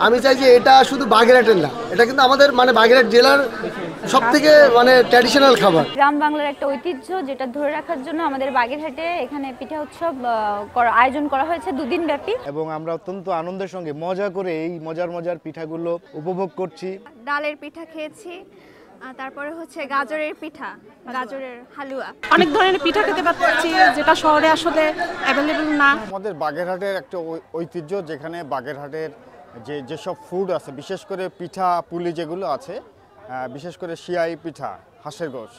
আমি চাই যে এটা শুধু বাগেরহাটের না, এটা কিন্তু আমাদের মানে বাগেরহাট জেলার সবথেকে মানে ট্র্যাডিশনাল খাবার। গ্রাম বাংলার একটা ঐতিহ্য যেটা ধরে রাখার জন্য আমাদের বাগেরহাটে এখানে পিঠা উৎসব আয়োজন করা হয়েছে 2 দিন ব্যাপী। এবং আমরা অত্যন্ত আনন্দের সঙ্গে মজা করে এই মজার পিঠাগুলো উপভোগ করছি। ডালের পিঠা খেয়েছি, তারপরে হচ্ছে গাজরের পিঠা, গাজরের হালুয়া। অনেক ধরনের পিঠা খেতে পাচ্ছি যেটা শহরে আসলে অ্যাভেলেবল না। আমাদের বাগেরহাটের একটা ঐতিহ্য, যেখানে বাগেরহাটের যেসব ফুড আছে, বিশেষ করে পিঠা পুলি যেগুলো আছে, বিশেষ করে সিয়াই পিঠা, হাঁসের গোশ,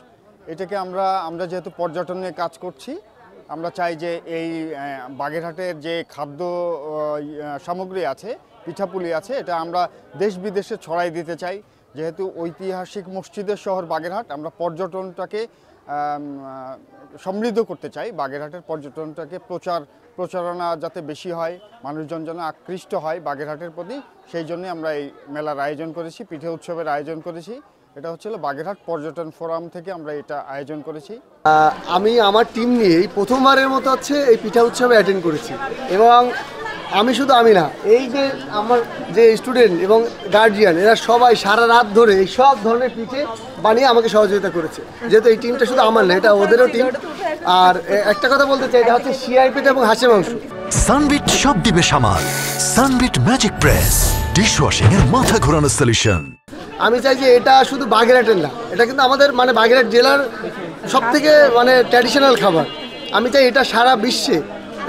এটাকে আমরা যেহেতু পর্যটন নিয়ে কাজ করছি, আমরা চাই যে এই বাগেরহাটের যে খাদ্য সামগ্রী আছে, পিঠাপুলি আছে, এটা আমরা দেশ বিদেশে ছড়াই দিতে চাই। যেহেতু ঐতিহাসিক মসজিদের শহর বাগেরহাট, আমরা পর্যটনটাকে সমৃদ্ধ করতে চাই। বাগেরহাটের পর্যটনটাকে প্রচারণা যাতে বেশি হয়, মানুষজন যেন আকৃষ্ট হয় বাগেরহাটের প্রতি, সেই জন্যই আমরা এই মেলার আয়োজন করেছি, পিঠে উৎসবের আয়োজন করেছি। এটা হচ্ছিল বাগেরহাট পর্যটন ফোরাম থেকে আমরা এটা আয়োজন করেছি। আমি আমার টিম নিয়ে এই প্রথমবারের মতো হচ্ছে এই পিঠা উৎসবে অ্যাটেন্ড করেছি, এবং আমি না, এই যে আমার যে স্টুডেন্ট এবং গার্জিয়ান, এরা সবাই সারা রাত ধরে এই সব ধরনের পিঠে বানিয়ে আমাকে সহযোগিতা করেছে। যেহেতু এই টিমটা শুধু আমার না, এটা ওদেরও টিম। আর একটা কথা বলতে চাই, এটা হচ্ছে সিআই পিঠা এবং হাঁসের মাংস। সানবিট সব দিবে সামাল। সানবিট ম্যাজিক প্রেস ডিশওয়াশিং এর মাথা ঘোরানো সলিউশন। আমি চাই যে এটা শুধু বাগেরহাটের না, এটা কিন্তু আমাদের মানে বাগেরহাট জেলার সবথেকে মানে ট্র্যাডিশনাল খাবার। আমি চাই এটা সারা বিশ্বে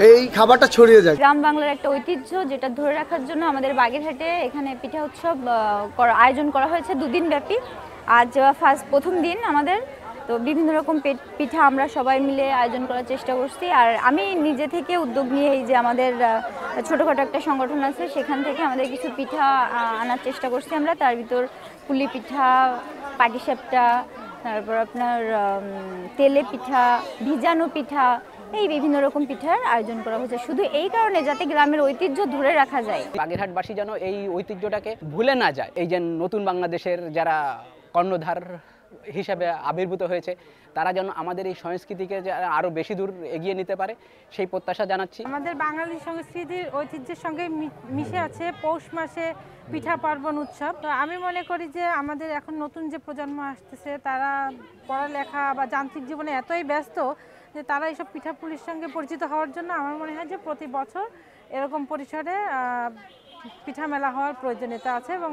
এই খাবারটা ছড়িয়ে যায়। গ্রাম বাংলার একটা ঐতিহ্য যেটা ধরে রাখার জন্য আমাদের বাগেরহাটে এখানে পিঠা উৎসব আয়োজন করা হয়েছে 2 দিন ব্যাপী। আজ প্রথম দিন আমাদের, তো বিভিন্ন রকম পিঠা আমরা সবাই মিলে আয়োজন করার চেষ্টা করছি। আর আমি নিজে থেকে উদ্যোগ নিয়ে এই যে আমাদের ছোটোখাটো একটা সংগঠন আছে, সেখান থেকে আমাদের কিছু পিঠা আনার চেষ্টা করছি আমরা। তার ভিতর পুলি পিঠা, পাটিসাপটা, তারপর আপনার তেলে পিঠা, ভিজানো পিঠা, এই বিভিন্ন রকম পিঠার আয়োজন করা হয়েছে শুধু এই কারণে যাতে গ্রামের ঐতিহ্য ধরে রাখা যায়। বাগেরহাটবাসী যেন এই ঐতিহ্যটাকে ভুলে না যায়। এই যে নতুন বাংলাদেশের যারা কর্ণধার হিসাবে আবির্ভূত হয়েছে, তারা যেন আমাদের এই সংস্কৃতিকে আরও বেশি দূর এগিয়ে নিতে পারে, সেই প্রত্যাশা জানাচ্ছি। আমাদের বাঙালি সংস্কৃতির ঐতিহ্যের সঙ্গে মিশে আছে পৌষ মাসে পিঠা পার্বণ উৎসব। তো আমি মনে করি যে আমাদের এখন নতুন যে প্রজন্ম আসতেছে, তারা পড়ালেখা বা যান্ত্রিক জীবনে এতই ব্যস্ত যে তারা এইসব পিঠাপুলির সঙ্গে পরিচিত হওয়ার জন্য আমার মনে হয় যে প্রতি বছর এরকম পরিসরে পিঠা মেলা হওয়ার প্রয়োজনীয়তা আছে, এবং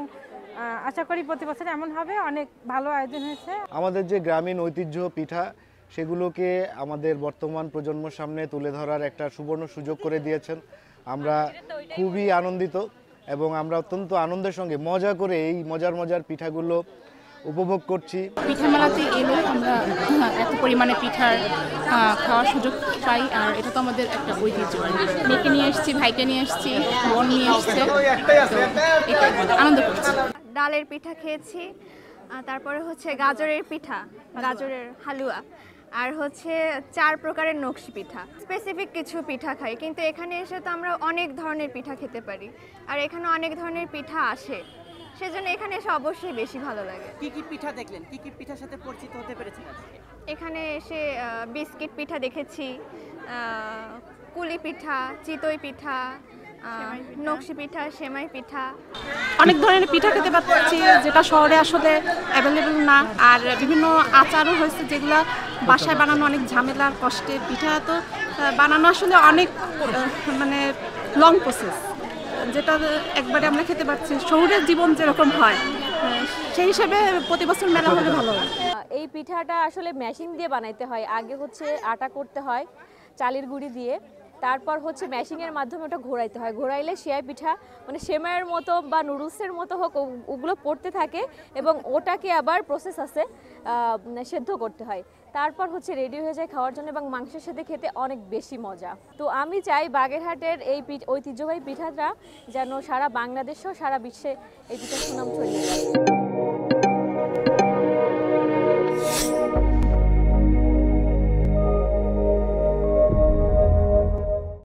আশা করি প্রতি বছর এমন হবে। অনেক ভালো আয়োজন হয়েছে। আমাদের যে গ্রামীণ ঐতিহ্য পিঠা, সেগুলোকে আমাদের বর্তমান প্রজন্মের সামনে তুলে ধরার একটা সুবর্ণ সুযোগ করে দিয়েছেন। আমরা খুবই আনন্দিত, এবং আমরা অত্যন্ত আনন্দের সঙ্গে মজা করে এই মজার পিঠাগুলো উপভোগ করছি। পিঠা মেলাতে এলে আমরা এত পরিমাণে পিঠার খাওয়ার সুযোগ পাই, আর এটা তো আমাদের একটা ঐতিহ্য। মেয়েকে নিয়ে এসেছি, ভাইকে নিয়ে এসেছি, বোন নিয়ে এসছে, আনন্দ করছি। ডালের পিঠা খেয়েছি, তারপরে হচ্ছে গাজরের পিঠা, গাজরের হালুয়া, আর হচ্ছে 4 প্রকারের নকশি পিঠা। স্পেসিফিক কিছু পিঠা খাই, কিন্তু এখানে এসে তো আমরা অনেক ধরনের পিঠা খেতে পারি, আর এখানে অনেক ধরনের পিঠা আসে, সেজন্য এখানে এসে অবশ্যই বেশি ভালো লাগে। কি কি পিঠা দেখলেন, কি কি পিঠার সাথে পরিচিত হতে পেরেছেন? এখানে এসে বিস্কিট পিঠা দেখেছি, কুলি পিঠা, চিতই পিঠা, নকশি পিঠা, সেমাই পিঠা। অনেক ধরনের পিঠা খেতে পাচ্ছি যেটা শহরে আসলে অ্যাভেলেবল না। আর বিভিন্ন আচারও হয়েছে যেগুলো বাসায় বানানো অনেক ঝামেলার, কষ্টের। পিঠা তো বানানো আসলে অনেক মানে লং প্রসেস, যেটা একবারে আমরা খেতে পাচ্ছি। শহরের জীবন যেরকম হয়, সেই হিসেবে প্রতি বছর মেলা হলে ভালো হয়। এই পিঠাটা আসলে মেশিন দিয়ে বানাইতে হয়। আগে হচ্ছে আটা করতে হয় চালের গুঁড়ি দিয়ে, তারপর হচ্ছে মেশিনের মাধ্যমে ওটা ঘোরাইতে হয়। ঘোরাইলে সিয়াই পিঠা মানে সেমাইয়ের মতো বা নুডলসের মতো হোক, ওগুলো পড়তে থাকে, এবং ওটাকে আবার প্রসেস আছে সেদ্ধ করতে হয়। তারপর হচ্ছে রেডি হয়ে যায় খাওয়ার জন্য, এবং মাংসের সাথে খেতে অনেক বেশি মজা। তো আমি চাই বাগেরহাটের এই ঐতিহ্যবাহী পিঠাটা যেন সারা বাংলাদেশ ও সারা বিশ্বে এই পিঠার সুনাম ছড়িয়ে যায়।